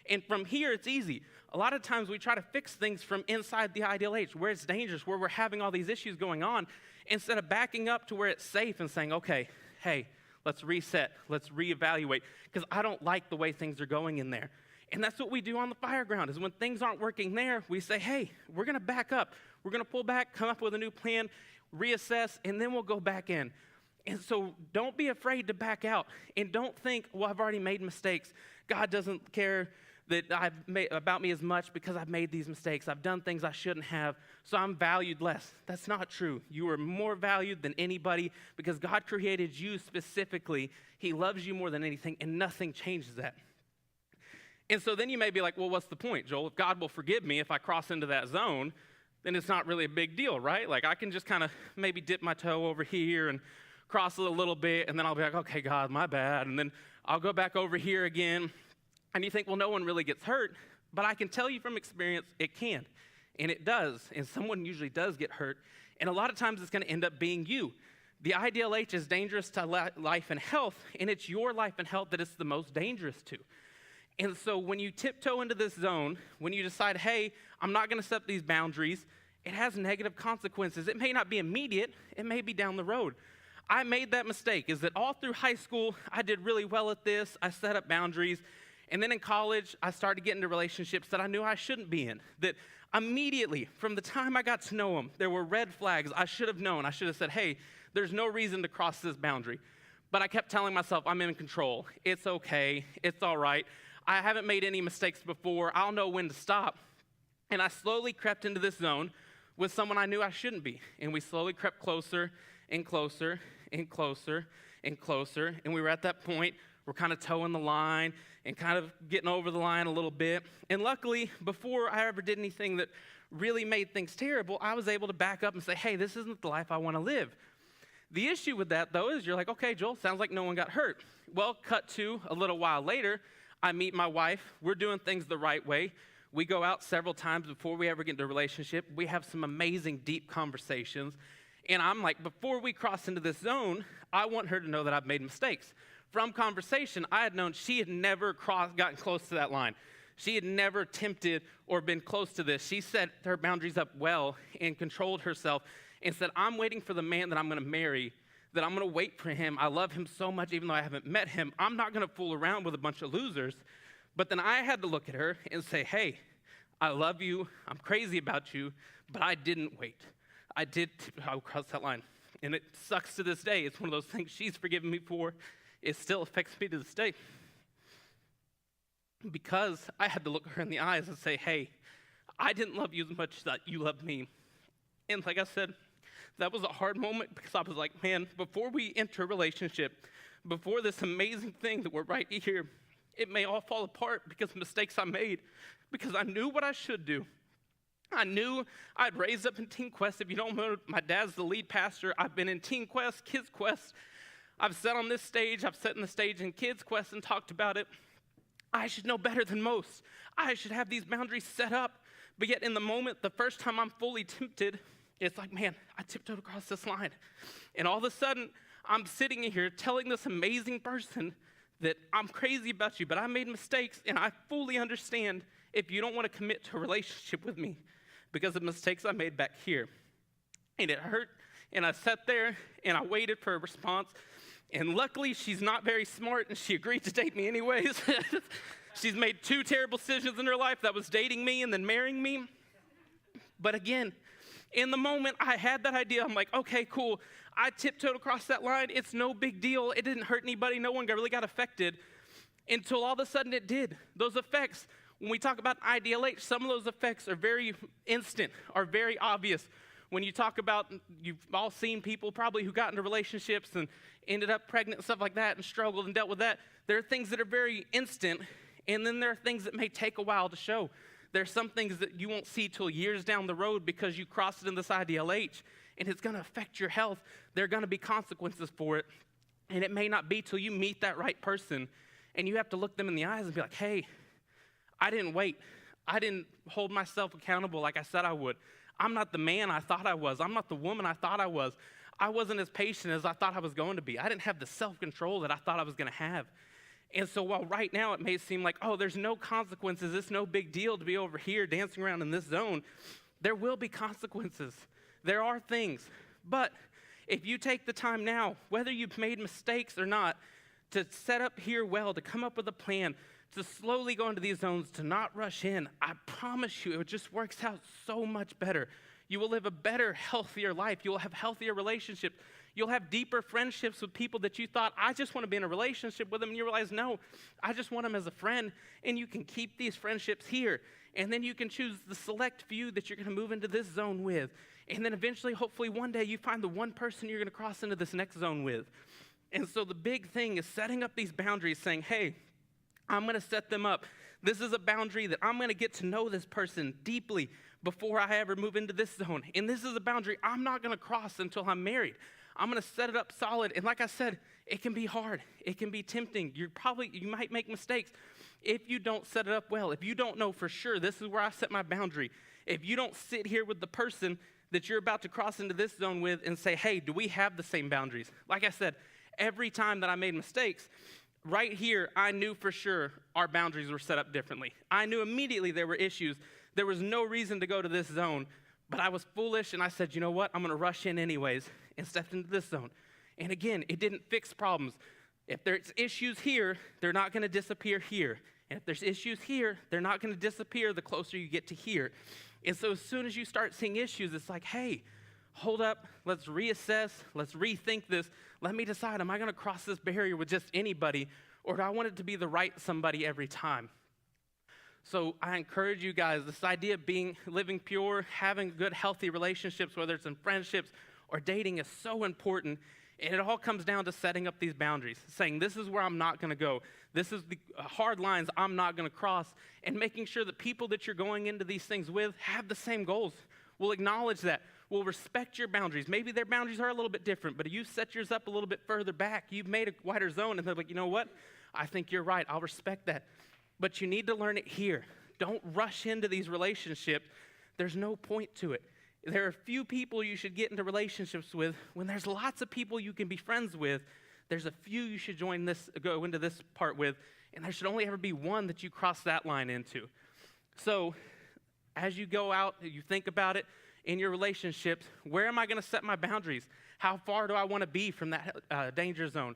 And from here, it's easy. A lot of times we try to fix things from inside the ideal age, where it's dangerous, where we're having all these issues going on, instead of backing up to where it's safe and saying, okay, hey, let's reset, let's reevaluate, because I don't like the way things are going in there. And that's what we do on the fire ground, is when things aren't working there, we say, hey, we're going to back up. We're going to pull back, come up with a new plan, reassess, and then we'll go back in. And so don't be afraid to back out. And don't think, well, I've already made mistakes. God doesn't care about me as much because I've made these mistakes. I've done things I shouldn't have, so I'm valued less. That's not true. You are more valued than anybody because God created you specifically. He loves you more than anything, and nothing changes that. And so then you may be like, well, what's the point, Joel? If God will forgive me if I cross into that zone, then it's not really a big deal, right? Like I can just kind of maybe dip my toe over here and cross it a little bit, and then I'll be like, okay, God, my bad. And then I'll go back over here again. And you think, well, no one really gets hurt. But I can tell you from experience, it can. And it does. And someone usually does get hurt. And a lot of times it's going to end up being you. The ideal age is dangerous to life and health, and it's your life and health that it's the most dangerous to. And so when you tiptoe into this zone, when you decide, hey, I'm not going to set these boundaries, it has negative consequences. It may not be immediate. It may be down the road. I made that mistake, is that all through high school, I did really well at this. I set up boundaries. And then in college, I started getting into relationships that I knew I shouldn't be in. That immediately, from the time I got to know them, there were red flags I should have known. I should have said, hey, there's no reason to cross this boundary. But I kept telling myself, I'm in control. It's okay. It's all right. I haven't made any mistakes before. I'll know when to stop. And I slowly crept into this zone with someone I knew I shouldn't be. And we slowly crept closer and closer and closer and closer. And we were at that point, we're kind of towing the line and kind of getting over the line a little bit. And luckily, before I ever did anything that really made things terrible, I was able to back up and say, hey, this isn't the life I want to live. The issue with that, though, is you're like, okay, Joel, sounds like no one got hurt. Well, cut to a little while later, I meet my wife. We're doing things the right way. We go out several times before we ever get into a relationship. We have some amazing, deep conversations. And I'm like, before we cross into this zone, I want her to know that I've made mistakes. From conversation, I had known she had never gotten close to that line. She had never tempted or been close to this. She set her boundaries up well and controlled herself and said, I'm waiting for the man that I'm going to marry, that I'm going to wait for him. I love him so much, even though I haven't met him. I'm not going to fool around with a bunch of losers. But then I had to look at her and say, hey, I love you. I'm crazy about you, but I didn't wait. I cross that line. And it sucks to this day. It's one of those things she's forgiven me for. It still affects me to this day. Because I had to look her in the eyes and say, hey, I didn't love you as much as you loved me. And like I said, that was a hard moment because I was like, man, before we enter a relationship, before this amazing thing that we're right here, it may all fall apart because of mistakes I made, because I knew what I should do. I knew I'd raised up in Teen Quest. If you don't know, my dad's the lead pastor. I've been in Teen Quest, Kids Quest. I've sat on this stage. I've sat on the stage in Kids Quest and talked about it. I should know better than most. I should have these boundaries set up. But yet in the moment, the first time I'm fully tempted, it's like, man, I tiptoed across this line. And all of a sudden, I'm sitting in here telling this amazing person that I'm crazy about you, but I made mistakes, and I fully understand if you don't want to commit to a relationship with me. because of mistakes I made back here. And it hurt, and I sat there, and I waited for a response. And luckily, she's not very smart, and she agreed to date me anyways. She's made 2 terrible decisions in her life. That was dating me and then marrying me. But again, in the moment, I had that idea. I'm like, okay, cool. I tiptoed across that line. It's no big deal. It didn't hurt anybody. No one really got affected until all of a sudden it did. Those effects, when we talk about IDLH, some of those effects are very instant, are very obvious. When you talk about, you've all seen people probably who got into relationships and ended up pregnant and stuff like that and struggled and dealt with that. There are things that are very instant, and then there are things that may take a while to show. There's some things that you won't see till years down the road because you crossed into this IDLH, and it's going to affect your health. There are going to be consequences for it, and it may not be till you meet that right person, and you have to look them in the eyes and be like, hey, I didn't wait. I didn't hold myself accountable like I said I would. I'm not the man I thought I was. I'm not the woman I thought I was. I wasn't as patient as I thought I was going to be. I didn't have the self-control that I thought I was going to have. And so while right now it may seem like, oh, there's no consequences, it's no big deal to be over here dancing around in this zone, there will be consequences. There are things. But if you take the time now, whether you've made mistakes or not, to set up here well, to come up with a plan, to slowly go into these zones, to not rush in, I promise you, it just works out so much better. You will live a better, healthier life. You will have healthier relationships. You'll have deeper friendships with people that you thought, I just want to be in a relationship with them, and you realize, no, I just want them as a friend, and you can keep these friendships here. And then you can choose the select few that you're going to move into this zone with. And then eventually, hopefully one day, you find the one person you're going to cross into this next zone with. And so the big thing is setting up these boundaries, saying, hey, I'm going to set them up. This is a boundary that I'm going to get to know this person deeply before I ever move into this zone. And this is a boundary I'm not going to cross until I'm married. I'm going to set it up solid. And like I said, it can be hard. It can be tempting. You might make mistakes if you don't set it up well. If you don't know for sure this is where I set my boundary. If you don't sit here with the person that you're about to cross into this zone with and say, hey, do we have the same boundaries? Like I said, every time that I made mistakes, right here, I knew for sure our boundaries were set up differently. I knew immediately there were issues. There was no reason to go to this zone, but I was foolish, and I said, you know what? I'm going to rush in anyways and stepped into this zone. And again, it didn't fix problems. If there's issues here, they're not going to disappear here. And if there's issues here, they're not going to disappear the closer you get to here. And so as soon as you start seeing issues, it's like, hey, hold up, let's reassess, let's rethink this. Let me decide, am I going to cross this barrier with just anybody, or do I want it to be the right somebody every time? So I encourage you guys, this idea of living pure, having good, healthy relationships, whether it's in friendships or dating, is so important. And it all comes down to setting up these boundaries, saying this is where I'm not going to go. This is the hard lines I'm not going to cross, and making sure that people that you're going into these things with have the same goals. We'll acknowledge that. We'll respect your boundaries. Maybe their boundaries are a little bit different, but you set yours up a little bit further back. You've made a wider zone, and they're like, you know what? I think you're right. I'll respect that. But you need to learn it here. Don't rush into these relationships. There's no point to it. There are few people you should get into relationships with. When there's lots of people you can be friends with, there's a few you should go into this part with, and there should only ever be one that you cross that line into. So as you go out, you think about it in your relationships, where am I going to set my boundaries? How far do I want to be from that danger zone?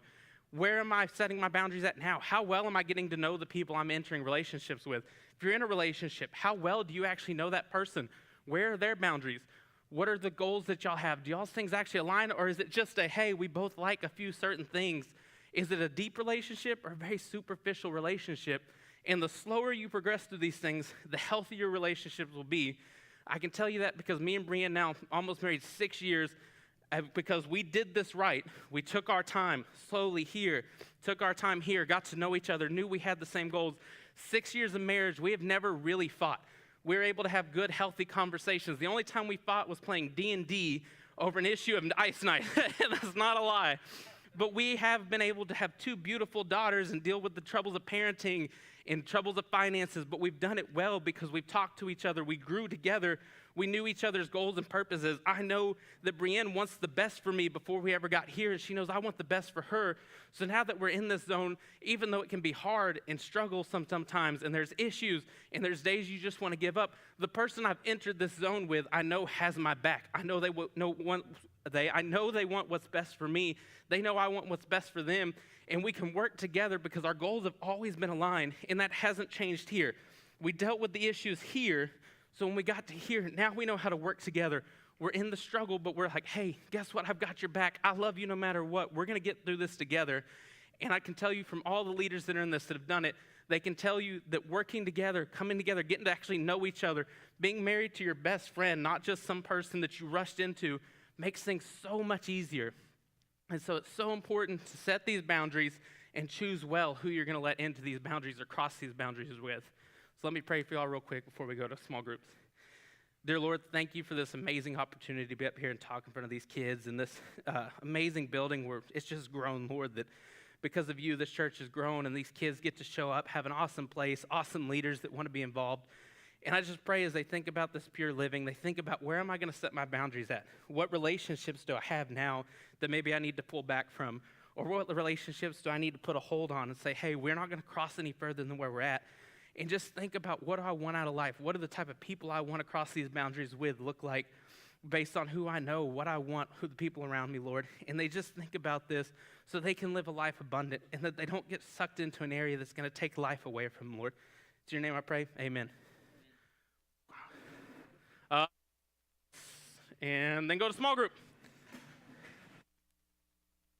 Where am I setting my boundaries at now? How well am I getting to know the people I'm entering relationships with? If you're in a relationship, how well do you actually know that person? Where are their boundaries? What are the goals that y'all have? Do y'all's things actually align, or is it just a, hey, we both like a few certain things? Is it a deep relationship or a very superficial relationship? And the slower you progress through these things, the healthier relationships will be. I can tell you that because me and Brianne now almost married 6 years, because we did this right. We took our time slowly here, took our time here, got to know each other, knew we had the same goals. 6 years of marriage, we have never really fought. We were able to have good, healthy conversations. The only time we fought was playing D&D over an issue of Ice Night. That's not a lie. But we have been able to have 2 beautiful daughters and deal with the troubles of parenting and troubles of finances, but we've done it well because we've talked to each other. We grew together. We knew each other's goals and purposes. I know that Brienne wants the best for me before we ever got here, and she knows I want the best for her. So now that we're in this zone, even though it can be hard and struggle sometimes, and there's issues, and there's days you just want to give up, the person I've entered this zone with, I know has my back. I know I know they want what's best for me. They know I want what's best for them, and we can work together because our goals have always been aligned, and that hasn't changed here. We dealt with the issues here, so when we got to here, now we know how to work together. We're in the struggle, but we're like, hey, guess what? I've got your back. I love you no matter what. We're going to get through this together. And I can tell you from all the leaders that are in this that have done it, they can tell you that working together, coming together, getting to actually know each other, being married to your best friend, not just some person that you rushed into, makes things so much easier. And so it's so important to set these boundaries and choose well who you're going to let into these boundaries or cross these boundaries with. So let me pray for y'all real quick before we go to small groups. Dear Lord, thank you for this amazing opportunity to be up here and talk in front of these kids in this amazing building where it's just grown, Lord, that because of you, this church has grown and these kids get to show up, have an awesome place, awesome leaders that want to be involved. And I just pray as they think about this pure living, they think about where am I going to set my boundaries at? What relationships do I have now that maybe I need to pull back from? Or what relationships do I need to put a hold on and say, hey, we're not going to cross any further than where we're at? And just think about what do I want out of life? What are the type of people I want to cross these boundaries with look like based on who I know, what I want, who the people around me, Lord. And they just think about this so they can live a life abundant and that they don't get sucked into an area that's going to take life away from them, Lord. It's your name I pray. Amen. And then go to small group.